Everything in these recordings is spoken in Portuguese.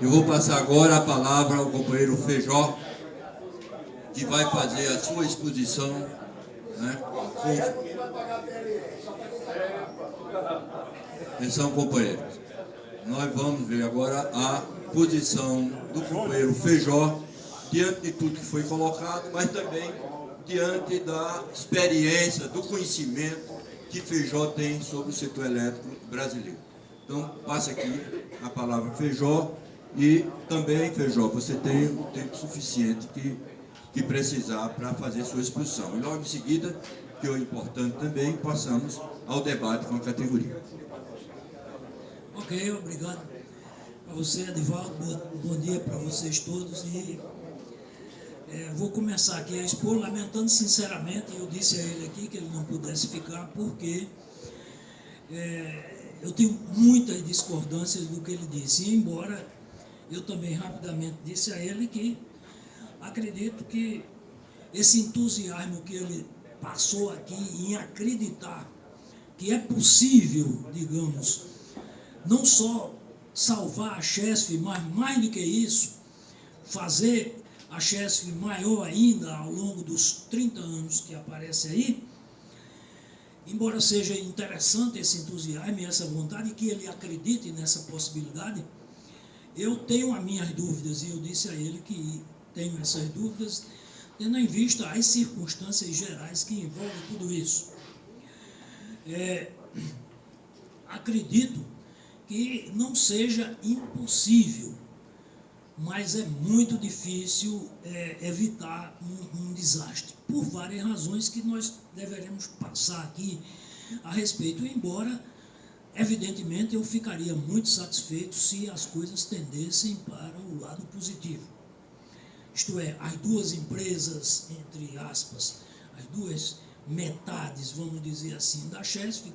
Eu vou passar agora a palavra ao companheiro Feijó, que vai fazer a sua exposição, né? Atenção, companheiros. Nós vamos ver agora a posição do companheiro Feijó diante de tudo que foi colocado, mas também diante da experiência, do conhecimento que Feijó tem sobre o setor elétrico brasileiro. Então, passa aqui a palavra Feijó e também, Feijó, você tem o tempo suficiente que precisar para fazer sua exposição. E logo em seguida, que é importante também, passamos ao debate com a categoria. Ok, obrigado a você, Edivaldo. Bom dia para vocês todos. E vou começar aqui a expor, lamentando sinceramente, eu disse a ele aqui que ele não pudesse ficar, porque eu tenho muitas discordâncias do que ele disse, e embora eu também rapidamente disse a ele que acredito que esse entusiasmo que ele passou aqui em acreditar que é possível, digamos, não só salvar a Chesf, mas mais do que isso, fazer a Chesf maior ainda ao longo dos 30 anos que aparece aí, embora seja interessante esse entusiasmo e essa vontade, que ele acredite nessa possibilidade, eu tenho as minhas dúvidas, e eu disse a ele que tenho essas dúvidas, tendo em vista as circunstâncias gerais que envolvem tudo isso. Acredito que não seja impossível, mas é muito difícil evitar um desastre, por várias razões que nós deveremos passar aqui a respeito, embora, evidentemente, eu ficaria muito satisfeito se as coisas tendessem para o lado positivo. Isto é, as duas empresas, entre aspas, as duas metades, vamos dizer assim, da Chesf,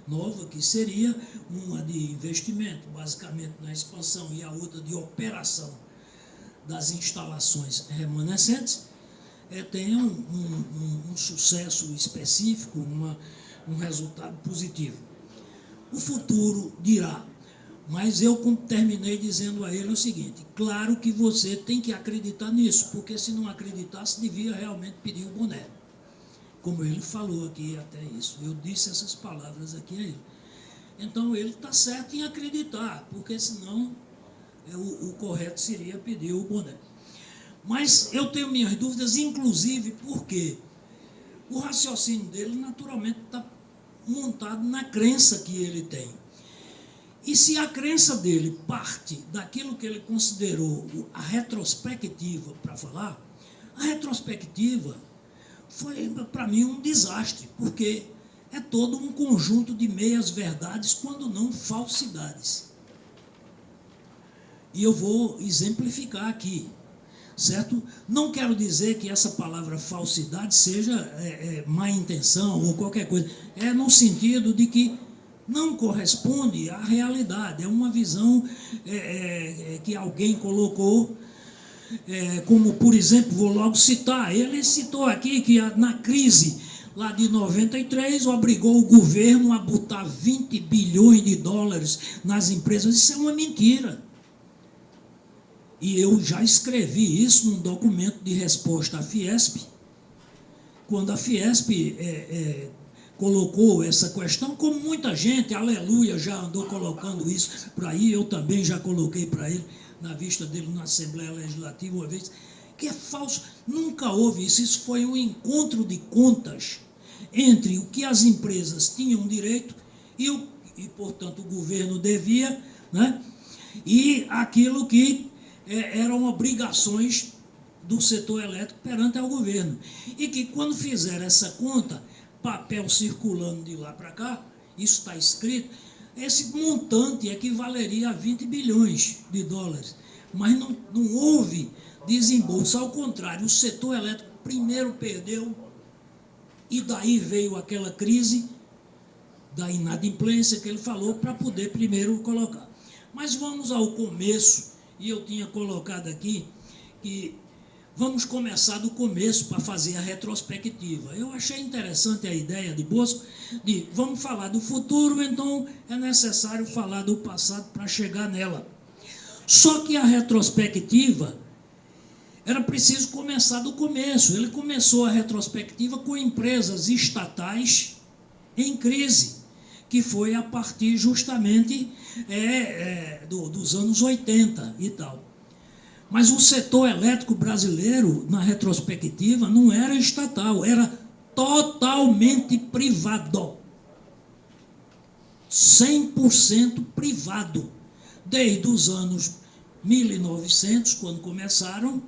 nova, que seria uma de investimento, basicamente na expansão, e a outra de operação das instalações remanescentes, tenham um sucesso específico, um resultado positivo. O futuro dirá, mas eu terminei dizendo a ele o seguinte: claro que você tem que acreditar nisso, porque se não acreditasse, devia realmente pedir o boné. Como ele falou aqui até isso, eu disse essas palavras aqui a ele. Então ele está certo em acreditar, porque senão o correto seria pedir o boné. Mas eu tenho minhas dúvidas, inclusive porque o raciocínio dele naturalmente está montado na crença que ele tem. E se a crença dele parte daquilo que ele considerou a retrospectiva para falar, a retrospectiva foi, para mim, um desastre, porque é todo um conjunto de meias-verdades, quando não falsidades. E eu vou exemplificar aqui, certo? Não quero dizer que essa palavra falsidade seja má intenção ou qualquer coisa. É no sentido de que não corresponde à realidade. É uma visão que alguém colocou. Como, por exemplo, vou logo citar, ele citou aqui que na crise lá de 93 obrigou o governo a botar 20 bilhões de dólares nas empresas. Isso é uma mentira. E eu já escrevi isso num documento de resposta à Fiesp, quando a Fiesp colocou essa questão, como muita gente, aleluia, já andou colocando isso por aí, eu também já coloquei para ele, na vista dele na Assembleia Legislativa uma vez, que é falso. Nunca houve isso. Isso foi um encontro de contas entre o que as empresas tinham direito e portanto, o governo devia, né? E aquilo que eram obrigações do setor elétrico perante ao governo. E que, quando fizeram essa conta, papel circulando de lá para cá, isso está escrito, esse montante equivaleria a 20 bilhões de dólares. Mas não houve desembolso, ao contrário, o setor elétrico primeiro perdeu, e daí veio aquela crise da inadimplência que ele falou, para poder primeiro colocar. Mas vamos ao começo, e eu tinha colocado aqui que vamos começar do começo para fazer a retrospectiva. Eu achei interessante a ideia de Bosco de vamos falar do futuro, então é necessário falar do passado para chegar nela. Só que a retrospectiva era preciso começar do começo. Ele começou a retrospectiva com empresas estatais em crise, que foi a partir justamente dos anos 80 e tal. Mas o setor elétrico brasileiro, na retrospectiva, não era estatal, era totalmente privado. 100% privado. Desde os anos 1900, quando começaram,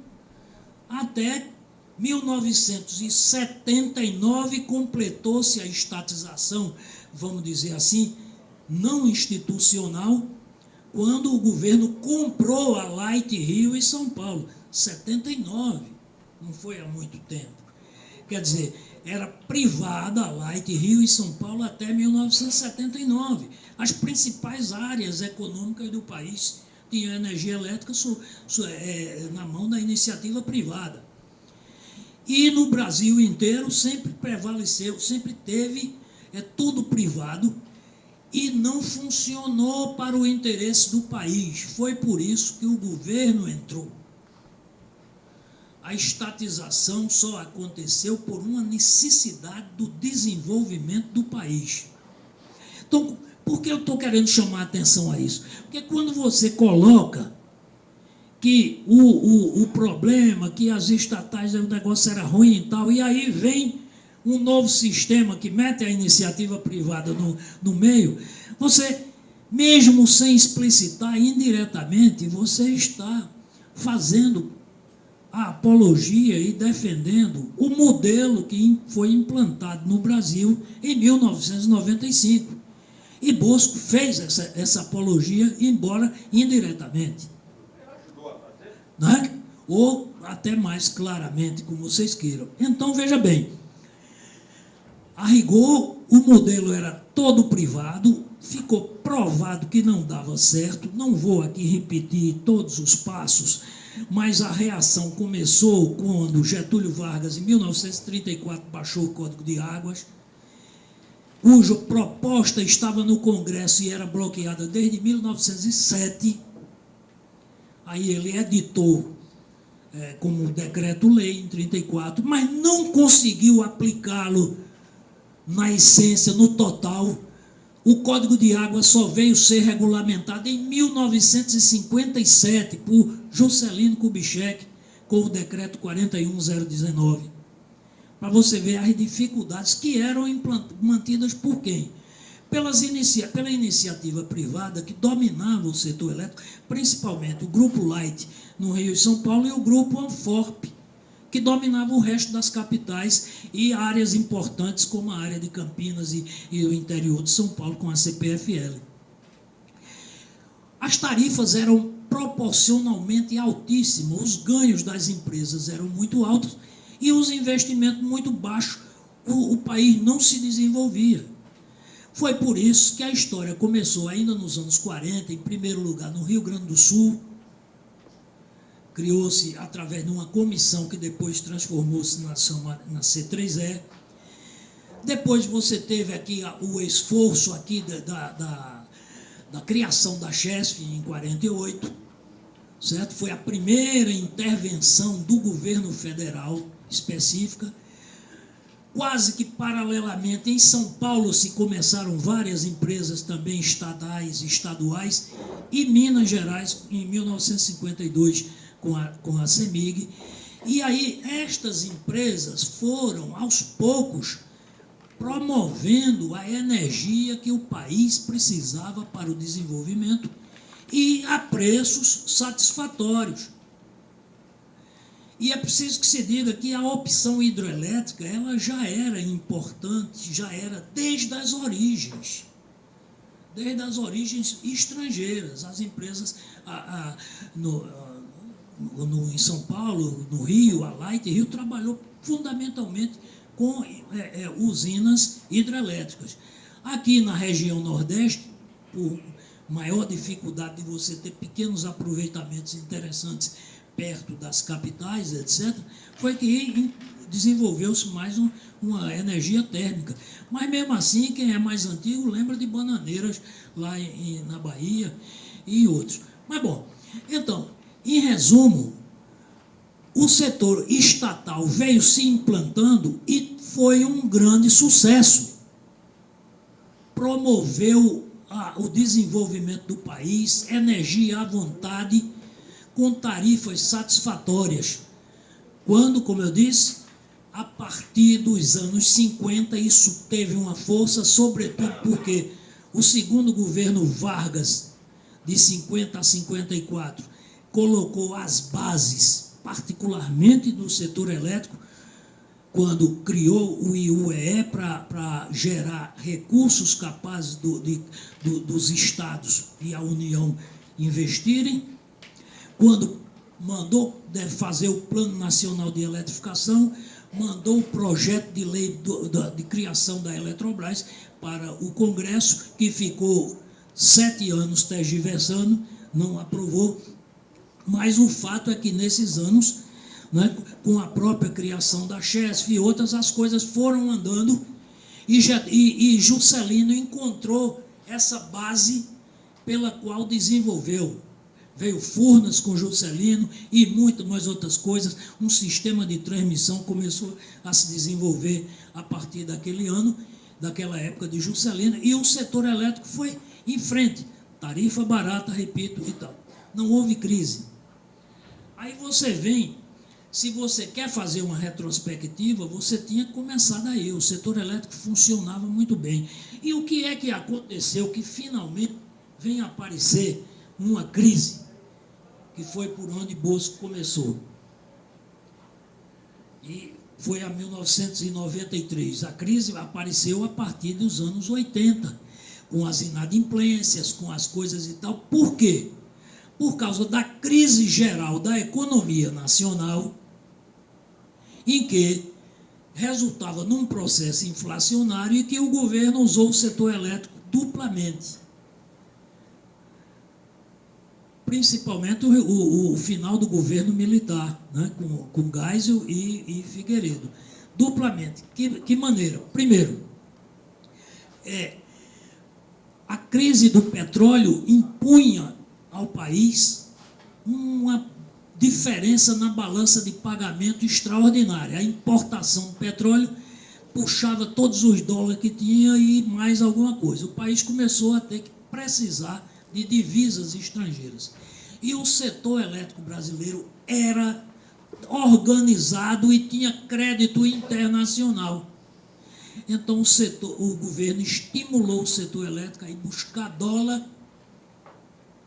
até 1979 completou-se a estatização, vamos dizer assim, não institucional, quando o governo comprou a Light Rio e São Paulo. 79, não foi há muito tempo. Quer dizer, era privada a Light Rio e São Paulo até 1979. As principais áreas econômicas do país tinham energia elétrica na mão da iniciativa privada. E no Brasil inteiro sempre prevaleceu, sempre teve tudo privado e não funcionou para o interesse do país. Foi por isso que o governo entrou. A estatização só aconteceu por uma necessidade do desenvolvimento do país. Então, por que eu estou querendo chamar a atenção a isso? Porque quando você coloca que o problema, que as estatais, o negócio era ruim e tal, e aí vem um novo sistema que mete a iniciativa privada no meio, você, mesmo sem explicitar indiretamente, você está fazendo a apologia e defendendo o modelo que foi implantado no Brasil em 1995. E Bosco fez essa apologia, embora indiretamente. Né? Ou até mais claramente, como vocês queiram. Então, veja bem, a rigor, o modelo era todo privado, ficou provado que não dava certo, não vou aqui repetir todos os passos, mas a reação começou quando Getúlio Vargas, em 1934, baixou o Código de Águas, cuja proposta estava no Congresso e era bloqueada desde 1907. Aí ele editou como um decreto-lei em 34, mas não conseguiu aplicá-lo na essência, no total. O Código de Água só veio ser regulamentado em 1957 por Juscelino Kubitschek, com o decreto 41019. Para você ver as dificuldades que eram mantidas por quem? Pela iniciativa privada que dominava o setor elétrico, principalmente o Grupo Light no Rio e São Paulo e o Grupo Anforp, que dominava o resto das capitais e áreas importantes como a área de Campinas e o interior de São Paulo com a CPFL. As tarifas eram proporcionalmente altíssimas, os ganhos das empresas eram muito altos e os investimentos muito baixos, o país não se desenvolvia. Foi por isso que a história começou ainda nos anos 40, em primeiro lugar no Rio Grande do Sul. Criou-se através de uma comissão que depois transformou-se na C3E. Depois você teve aqui o esforço aqui da criação da Chesf em 48, certo? Foi a primeira intervenção do governo federal específica. Quase que paralelamente, em São Paulo se começaram várias empresas também estaduais, e Minas Gerais, em 1952, com a CEMIG. E aí estas empresas foram, aos poucos, promovendo a energia que o país precisava para o desenvolvimento e a preços satisfatórios. E é preciso que se diga que a opção hidroelétrica ela já era importante, já era desde as origens estrangeiras. As empresas em São Paulo, no Rio, a Light Rio trabalhou fundamentalmente com usinas hidrelétricas. Aqui na região Nordeste, por maior dificuldade de você ter pequenos aproveitamentos interessantes perto das capitais, etc., foi que desenvolveu-se mais uma energia térmica. Mas mesmo assim, quem é mais antigo lembra de Bananeiras lá na Bahia e outros. Mas bom, Então, em resumo, o setor estatal veio se implantando e foi um grande sucesso. Promoveu o desenvolvimento do país, energia à vontade, com tarifas satisfatórias. Quando, como eu disse, a partir dos anos 50, isso teve uma força, sobretudo porque o segundo governo Vargas, de 50 a 54, colocou as bases, particularmente no setor elétrico, quando criou o IUEE para gerar recursos capazes dos estados e a União investirem, quando mandou fazer o Plano Nacional de Eletrificação, mandou o projeto de lei de criação da Eletrobras para o Congresso, que ficou 7 anos tergiversando, não aprovou, mas o fato é que nesses anos, né, com a própria criação da Chesf e outras, as coisas foram andando e Juscelino encontrou essa base pela qual desenvolveu. Veio Furnas com Juscelino e muitas mais outras coisas. Um sistema de transmissão começou a se desenvolver a partir daquele ano, daquela época de Juscelino, e o setor elétrico foi em frente. Tarifa barata, repito, e tal. Não houve crise. Aí você vem, se você quer fazer uma retrospectiva, você tinha que começar daí. O setor elétrico funcionava muito bem. E o que é que aconteceu que finalmente vem aparecer uma crise? Que foi por onde Bosco começou. E foi a 1993. A crise apareceu a partir dos anos 80, com as inadimplências, com as coisas e tal. Por quê? Por causa da crise geral da economia nacional, em que resultava num processo inflacionário e que o governo usou o setor elétrico duplamente. Principalmente o final do governo militar, né, com Geisel e Figueiredo. Duplamente. Que maneira? Primeiro, a crise do petróleo impunha ao país uma diferença na balança de pagamento extraordinária. A importação do petróleo puxava todos os dólares que tinha e mais alguma coisa. O país começou a ter que precisar de divisas estrangeiras. E o setor elétrico brasileiro era organizado e tinha crédito internacional. Então o governo estimulou o setor elétrico a ir buscar dólar,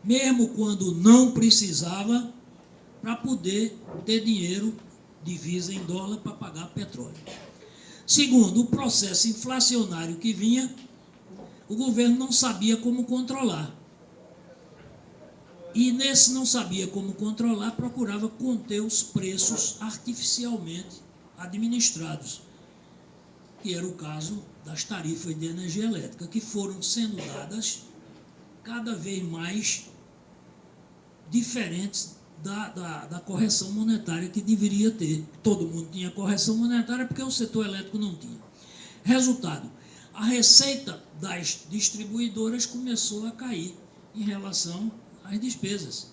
mesmo quando não precisava, para poder ter dinheiro, divisa em dólar, para pagar petróleo. Segundo, o processo inflacionário que vinha, o governo não sabia como controlar. E nesse não sabia como controlar, procurava conter os preços artificialmente administrados, que era o caso das tarifas de energia elétrica, que foram sendo dadas cada vez mais diferentes da correção monetária que deveria ter. Todo mundo tinha correção monetária porque o setor elétrico não tinha. Resultado, a receita das distribuidoras começou a cair em relação às despesas.